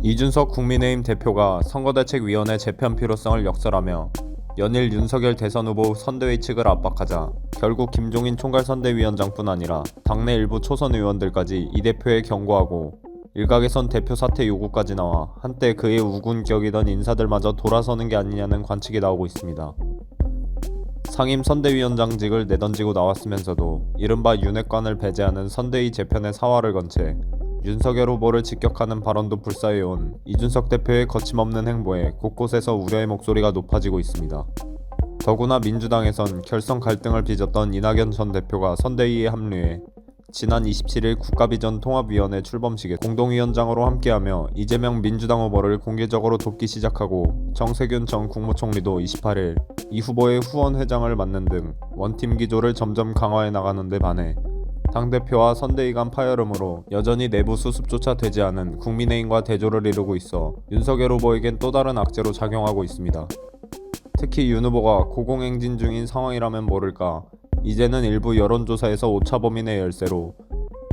이준석 국민의힘 대표가 선거대책위원회 재편 필요성을 역설하며 연일 윤석열 대선 후보 선대위 측을 압박하자 결국 김종인 총괄선대위원장뿐 아니라 당내 일부 초선 의원들까지 이 대표에 경고하고 일각에선 대표 사퇴 요구까지 나와 한때 그의 우군격이던 인사들마저 돌아서는 게 아니냐는 관측이 나오고 있습니다. 상임 선대위원장직을 내던지고 나왔으면서도 이른바 윤핵관을 배제하는 선대위 재편의 사활을 건 채 윤석열 후보를 직격하는 발언도 불사해온 이준석 대표의 거침없는 행보에 곳곳에서 우려의 목소리가 높아지고 있습니다. 더구나 민주당에선 결선 갈등을 빚었던 이낙연 전 대표가 선대위에 합류해 지난 27일 국가비전 통합위원회 출범식에 공동위원장으로 함께하며 이재명 민주당 후보를 공개적으로 돕기 시작하고 정세균 전 국무총리도 28일 이 후보의 후원 회장을 맡는 등 원팀 기조를 점점 강화해 나가는 데 반해 당대표와 선대위 간 파열음으로 여전히 내부 수습조차 되지 않은 국민의힘과 대조를 이루고 있어 윤석열 후보에겐 또 다른 악재로 작용하고 있습니다. 특히 윤 후보가 고공행진 중인 상황이라면 모를까 이제는 일부 여론조사에서 오차범인의 열세로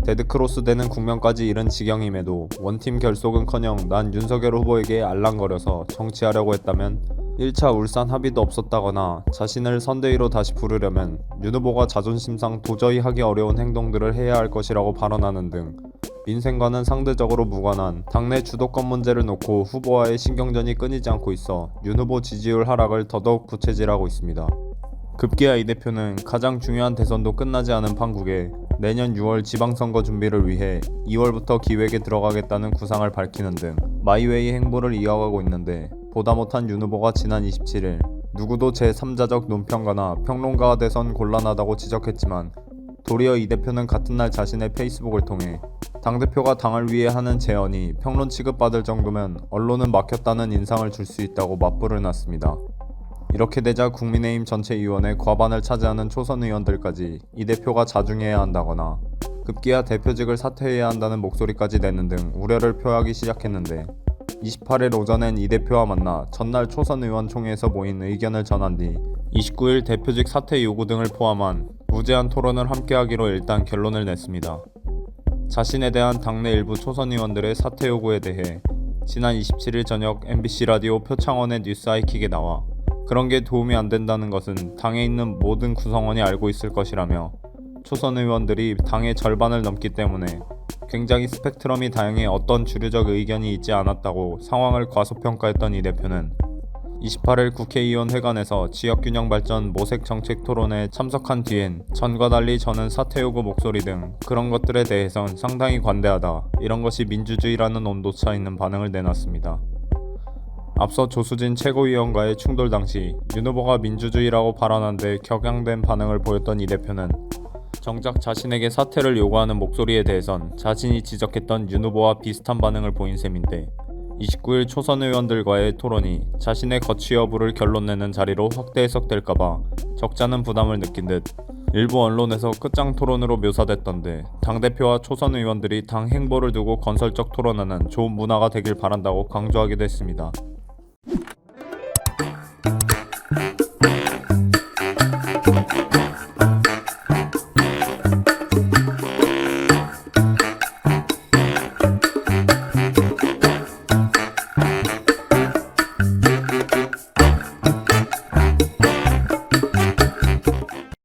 데드크로스 되는 국면까지 이른 지경임에도 원팀 결속은커녕 난 윤석열 후보에게 알랑거려서 정치하려고 했다면 1차 울산 합의도 없었다거나 자신을 선대위로 다시 부르려면 윤 후보가 자존심상 도저히 하기 어려운 행동들을 해야 할 것이라고 발언하는 등 민생과는 상대적으로 무관한 당내 주도권 문제를 놓고 후보와의 신경전이 끊이지 않고 있어 윤 후보 지지율 하락을 더더욱 부채질하고 있습니다. 급기야 이 대표는 가장 중요한 대선도 끝나지 않은 판국에 내년 6월 지방선거 준비를 위해 2월부터 기획에 들어가겠다는 구상을 밝히는 등 마이웨이 행보를 이어가고 있는데 보다 못한 윤 후보가 지난 27일 누구도 제3자적 논평가나 평론가가 돼선 곤란하다고 지적했지만 도리어 이 대표는 같은 날 자신의 페이스북을 통해 당대표가 당을 위해 하는 제언이 평론 취급받을 정도면 언론은 막혔다는 인상을 줄 수 있다고 맞불을 놨습니다. 이렇게 되자 국민의힘 전체 의원의 과반을 차지하는 초선 의원들까지 이 대표가 자중해야 한다거나 급기야 대표직을 사퇴해야 한다는 목소리까지 내는 등 우려를 표하기 시작했는데 28일 오전엔 이 대표와 만나 전날 초선 의원 총회에서 모인 의견을 전한 뒤 29일 대표직 사퇴 요구 등을 포함한 무제한 토론을 함께하기로 일단 결론을 냈습니다. 자신에 대한 당내 일부 초선 의원들의 사퇴 요구에 대해 지난 27일 저녁 MBC 라디오 표창원의 뉴스 아이킥에 나와 그런 게 도움이 안 된다는 것은 당에 있는 모든 구성원이 알고 있을 것이라며 초선 의원들이 당의 절반을 넘기 때문에 굉장히 스펙트럼이 다양해 어떤 주류적 의견이 있지 않았다고 상황을 과소평가했던 이 대표는 28일 국회의원 회관에서 지역균형 발전 모색 정책 토론에 참석한 뒤엔 전과 달리 저는 사퇴 요구 목소리 등 그런 것들에 대해선 상당히 관대하다. 이런 것이 민주주의라는 온도차 있는 반응을 내놨습니다. 앞서 조수진 최고위원과의 충돌 당시 윤 후보가 민주주의라고 발언한 데 격양된 반응을 보였던 이 대표는 정작 자신에게 사퇴를 요구하는 목소리에 대해선 자신이 지적했던 윤 후보와 비슷한 반응을 보인 셈인데 29일 초선 의원들과의 토론이 자신의 거취 여부를 결론내는 자리로 확대 해석될까봐 적잖은 부담을 느낀 듯 일부 언론에서 끝장 토론으로 묘사됐던데 당대표와 초선 의원들이 당 행보를 두고 건설적 토론하는 좋은 문화가 되길 바란다고 강조하기도 했습니다.